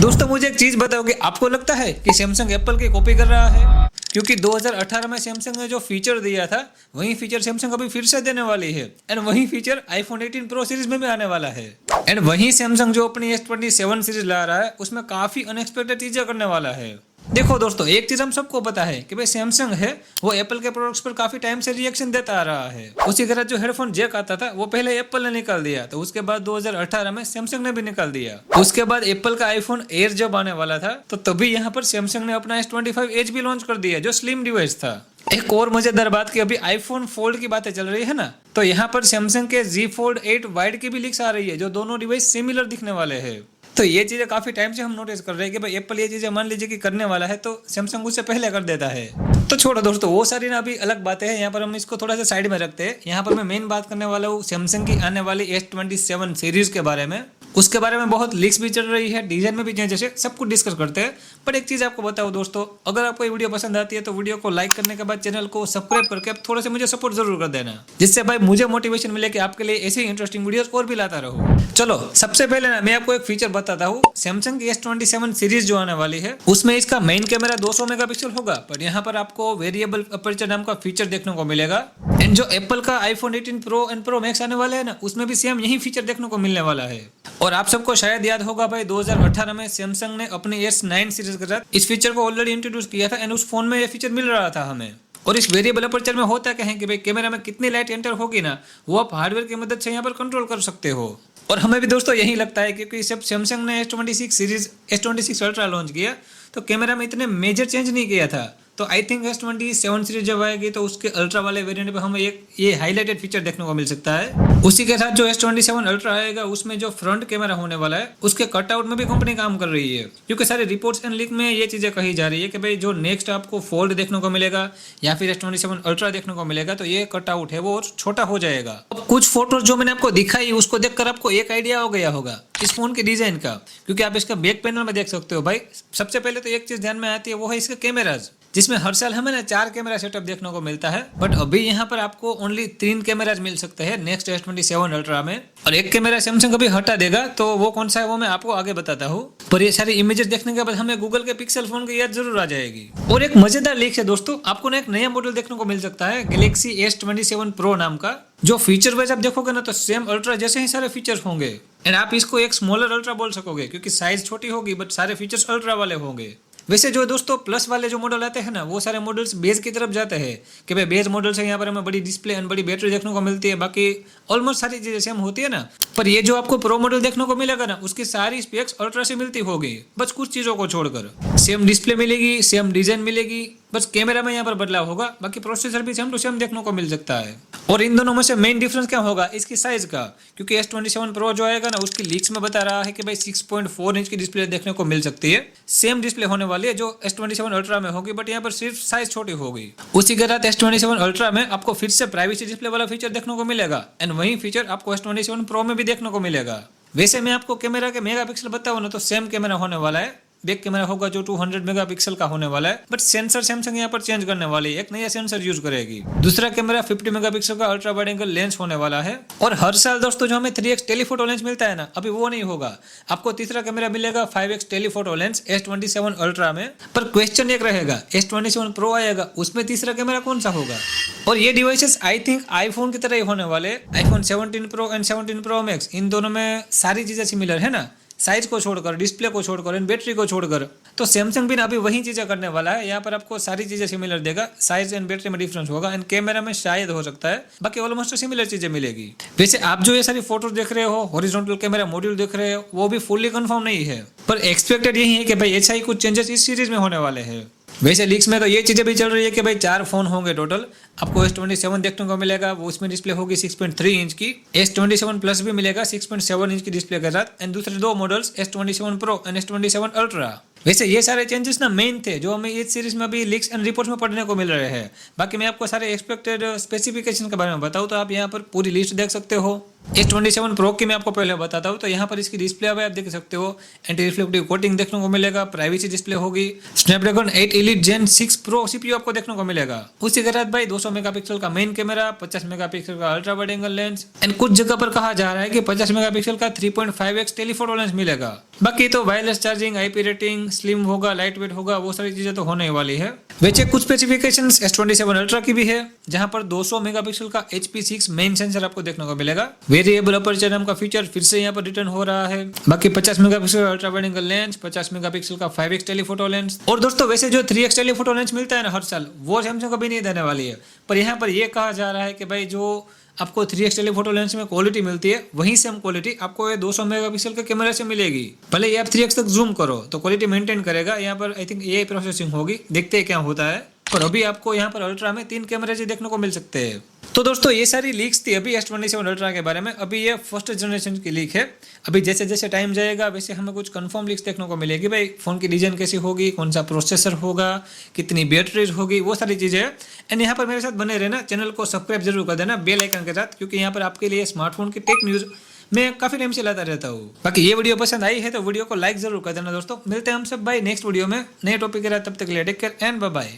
दोस्तों मुझे एक चीज बताओ कि आपको लगता है कि सैमसंग एप्पल की कॉपी कर रहा है? क्योंकि 2018 में सैमसंग ने जो फीचर दिया था वही फीचर सैमसंग अभी फिर से देने वाली है। एंड वही फीचर आईफोन 18 प्रो सीरीज में भी आने वाला है। एंड वही सैमसंग जो अपनी S27 सीरीज ला रहा है उसमें काफी अनएक्सपेक्टेड चीजें करने वाला है। देखो दोस्तों, एक चीज हम सबको पता है कि भाई सैमसंग है वो एप्पल के प्रोडक्ट्स पर काफी टाइम से रिएक्शन देता आ रहा है। उसी तरह जो हेडफोन जैक आता था वो पहले एप्पल ने निकाल दिया, तो उसके बाद 2018 में सैमसंग ने भी निकाल दिया। उसके बाद एप्पल का आईफोन एयर जब आने वाला था तो तभी यहाँ पर सैमसंग ने अपना S25 Edge भी लॉन्च कर दिया जो स्लिम डिवाइस था। एक और मजेदार बात की अभी आईफोन फोल्ड की बातें चल रही है ना, तो यहाँ पर सैमसंग के Z Fold 8 वाइड की भी लीक्स आ रही है जो दोनों डिवाइस सिमिलर दिखने वाले हैं। तो ये चीजें काफी टाइम से हम नोटिस कर रहे हैं कि भाई एप्पल ये चीजें मान लीजिए कि करने वाला है तो सैमसंग उससे पहले कर देता है। तो छोड़ो दोस्तों, वो सारी ना अभी अलग बातें हैं, यहाँ पर हम इसको थोड़ा सा साइड में रखते हैं। यहाँ पर मैं मेन बात करने वाला हूँ सैमसंग की आने वाली S27 सीरीज के बारे में। उसके बारे में बहुत लीक्स भी चल रही है, डिजाइन में भी चेंजेस है, सब कुछ डिस्कस करते हैं। पर एक चीज आपको बताओ दोस्तों, अगर आपको ये वीडियो पसंद आती है तो वीडियो को लाइक करने के बाद चैनल को सब्सक्राइब करके आप थोड़ा सा मुझे सपोर्ट जरूर कर देना, जिससे भाई मुझे मोटिवेशन मिले कि आपके लिए ऐसी इंटरेस्टिंग वीडियोस और भी लाता रहूं। चलो सबसे पहले ना मैं आपको एक फीचर बताता हूँ। सैमसंग की S27 सीरीज जो आने वाली है उसमें इसका मेन कैमरा 200 मेगापिक्सल होगा, पर यहाँ पर आपको वेरिएबल अपर्चर नाम का फीचर देखने को मिलेगा। एंड जो एप्पल का iPhone 18 pro and pro max आने वाले है ना, उसमें भी सेम यही फीचर देखने को मिलने वाला है। और आप सबको शायद याद होगा भाई 2018 में सैमसंग ने अपनी S9 सीरीज के साथ इस फीचर को ऑलरेडी इंट्रोड्यूस किया था एंड उस फोन में ये फीचर मिल रहा था हमें। और इस वेरिएबल अपर्चर में होता क्या है कि भाई कैमरा में कितनी लाइट एंटर होगी ना, वो आप हार्डवेयर की मदद से यहाँ पर कंट्रोल कर सकते हो। और हमें भी दोस्तों यही लगता है क्योंकि जब सैमसंग ने S26 series S26 ultra launch किया तो कैमरा में इतने मेजर चेंज नहीं किया था। तो आई थिंक S27 सीरीज जब आएगी तो उसके अल्ट्रा वाले वेरिएंट पे हमें एक ये हाईलाइटेड फीचर देखने को मिल सकता है। उसी के साथ जो S27 अल्ट्रा आएगा उसमें जो फ्रंट कैमरा होने वाला है उसके कटआउट में भी कंपनी काम कर रही है, क्योंकि सारे रिपोर्ट्स एंड लीक में ये चीजें कही जा रही है कि भाई जो नेक्स्ट आपको फोल्ड देखने को मिलेगा या फिर S27 अल्ट्रा देखने को मिलेगा तो ये कटआउट है वो और छोटा हो जाएगा। अब कुछ फोटोज जो मैंने आपको दिखाई उसको देखकर आपको एक आइडिया हो गया होगा इस फोन के डिजाइन का, क्योंकि आप इसका बैक पैनल में देख सकते हो। भाई सबसे पहले तो एक चीज ध्यान में आती है वो है इसके कैमराज, जिसमें हर साल हमें ना 4 कैमरा सेटअप देखने को मिलता है, बट अभी यहाँ पर आपको ओनली 3 कैमराज मिल सकते हैं नेक्स्ट S27 अल्ट्रा में। और एक कैमरा सैमसंग अभी हटा देगा, तो वो कौन सा है वो मैं आपको आगे बताता हूँ। पर ये सारी इमेजेस देखने के बाद हमें गूगल के पिक्सल फोन की याद जरूर आ जाएगी। और एक मजेदार लीक है दोस्तों, आपको ना एक नया मॉडल देखने को मिल सकता है गैलेक्सी S27 प्रो नाम का। जो फीचर वाइज आप देखोगे ना तो सेम अल्ट्रा जैसे ही सारे फीचर्स होंगे। एंड आप इसको एक स्मॉलर अल्ट्रा बोल सकोगे क्योंकि साइज छोटी होगी बट सारे फीचर्स अल्ट्रा वाले होंगे। वैसे जो दोस्तों प्लस वाले जो मॉडल आते हैं ना वो सारे मॉडल्स बेस की तरफ जाते हैं कि भाई बेस मॉडल से यहाँ पर हमें बड़ी डिस्प्ले एंड बड़ी बैटरी देखने को मिलती है, बाकी ऑलमोस्ट सारी चीजें सेम होती है ना। पर ये जो आपको प्रो मॉडल देखने को मिलेगा ना उसकी सारी स्पेक्स अल्ट्रा से मिलती होगी, बस कुछ चीजों को छोड़कर। सेम डिस्प्ले मिलेगी, सेम डिजाइन मिलेगी, बस कैमरा में यहाँ पर बदलाव होगा, बाकी प्रोसेसर भी सेम टू सेम देखने को मिल सकता है। और इन दोनों में से मेन डिफरेंस क्या होगा इसकी साइज का, क्योंकि S27 प्रो जो आएगा ना उसकी लीक्स में बता रहा है कि भाई 6.4 इंच की डिस्प्ले देखने को मिल सकती है। सेम डिस्प्ले होने वाली है जो S27 अल्ट्रा में होगी, बट यहाँ पर सिर्फ साइज छोटी होगी। उसी के साथ S27 अल्ट्रा में आपको फिर से प्राइवेसी डिस्प्ले वाला फीचर देखने को मिलेगा एंड वही फीचर आपको S27 प्रो में भी देखने को मिलेगा। वैसे मैं आपको कैमरा के मेगापिक्सल बताऊँ ना तो सेम कैमरा होने वाला है। बैक कैमरा होगा जो 200 मेगापिक्सल का होने वाला है, बट सेंसर सैमसंग यहाँ पर चेंज करने वाली है, एक नया सेंसर यूज करेगी। दूसरा कैमरा 50 मेगापिक्सल का अल्ट्रा वाइड एंगल लेंस होने वाला है। और हर साल दोस्तों जो हमें 3x टेलीफोटो लेंस मिलता है ना, अभी वो नहीं होगा। आपको तीसरा कैमरा मिलेगा 5x telephoto lens S27 ultra में। पर क्वेश्चन एक रहेगा, S27 प्रो आएगा उसमें तीसरा कैमरा कौन सा होगा? और ये डिवाइसेस आई थिंक आईफोन की तरह ही होने वाले। IPhone 17 pro and 17 pro max इन दोनों में सारी चीजें सिमिलर है ना, साइज को छोड़कर, डिस्प्ले को छोड़कर एंड बैटरी को छोड़कर। तो सैमसंग भी ना अभी वही चीजें करने वाला है, यहाँ पर आपको सारी चीजें सिमिलर देगा, साइज एंड बैटरी में डिफरेंस होगा एंड कैमरा में शायद हो सकता है, बाकी ऑलमोस्ट सिमिलर चीजें मिलेगी। वैसे आप जो ये सारी फोटोज देख रहे हो, हॉरिजॉन्टल कैमरा मॉड्यूल देख रहे हो, वो भी फुल्ली कंफर्म नहीं है, पर एक्सपेक्टेड यही है कि भाई ऐसा ही कुछ चेंजेस इस सीरीज में होने वाले हैं। वैसे लीक्स में तो ये चीजें भी चल रही है कि भाई 4 फोन होंगे टोटल। आपको S27 देखने को मिलेगा, वो उसमें डिस्प्ले होगी 6.3 इंच की। S27 प्लस भी मिलेगा 6.7 इंच की डिस्प्ले के साथ एंड दूसरे 2 models S27 pro and S27 ultra. वैसे ये सारे चेंजेस ना मेन थे जो हमें इस सीरीज में अभी लीक्स एंड रिपोर्ट्स में पढ़ने को मिल रहे हैं। बाकी मैं आपको सारे एक्सपेक्टेड स्पेसिफिकेशन के बारे में बताऊँ तो आप यहाँ पर पूरी लिस्ट देख सकते हो। S27 Pro की मैं आपको पहले बताता हूँ। तो यहाँ पर इसकी डिस्प्ले अब आप देख सकते हो, एंटी रिफ्लेक्टिव कोटिंग देखने को मिलेगा, प्राइवेसी डिस्प्ले होगी, Snapdragon 8 Elite Gen 6 Pro CPU आपको देखने को मिलेगा। उसी के साथ भाई 200 मेगापिक्सल का मेन कैमरा, 50 मेगापिक्सल का ultra wide angle lens, and कुछ जगह पर कहा जा रहा है कि 50 मेगापिक्सल का 3.5x टेलीफोटो लेंस मिलेगा। बाकी तो wireless charging, IP rating, slim होगा, लाइट वेट होगा, वो सारी चीजें तो होने वाली है। वैसे कुछ स्पेसिफिकेशंस S27 Ultra की भी है, जहां पर 200 मेगापिक्सल का HP6 मेन सेंसर आपको देखने को मिलेगा। वेरिएबल अपर्चर नाम का फीचर फिर से यहाँ पर रिटर्न हो रहा है। बाकी 50 मेगापिक्सल का ultra wide angle lens, 50 megapixel का 5x टेलीफोटो लेंस। और दोस्तों वैसे जो 3x टेलीफोटो लेंस मिलता है ना हर साल, वो सैमसंग कभी नहीं देने वाली है। पर यहाँ पर यह कहा जा रहा है कि भाई जो आपको 3x टेलीफोटो लेंस में क्वालिटी मिलती है, वहीं सेम क्वालिटी आपको ये 200 मेगापिक्सल के कैमरे से मिलेगी। भले ये आप 3x तक जूम करो तो क्वालिटी मेंटेन करेगा। यहाँ पर आई थिंक AI प्रोसेसिंग होगी, देखते हैं क्या होता है। पर अभी आपको यहाँ पर अल्ट्रा में 3 कैमरे से देखने को मिल सकते हैं। तो दोस्तों ये सारी लीक्स थी अभी S27 Ultra के बारे में। अभी ये फर्स्ट जनरेशन की लीक है। अभी जैसे जैसे टाइम जाएगा वैसे हमें कुछ कंफर्म लीक्स देखने को मिलेगी। भाई फोन की डिजाइन कैसी होगी, कौन सा प्रोसेसर होगा, कितनी बैटरीज होगी, वो सारी चीजें। एंड यहाँ पर मेरे साथ बने रहना, चैनल को सब्सक्राइब जरूर कर देना बेल आइकन के साथ, क्योंकि यहाँ पर आपके लिए स्मार्टफोन की टेक न्यूज मैं काफी टाइम से लाता रहता हूँ। बाकी ये वीडियो पसंद आई है तो वीडियो को लाइक जरूर कर देना दोस्तों। मिलते हैं हम सब भाई नेक्स्ट वीडियो में नए टॉपिक के साथ। तब तक के लिए take care and bye bye.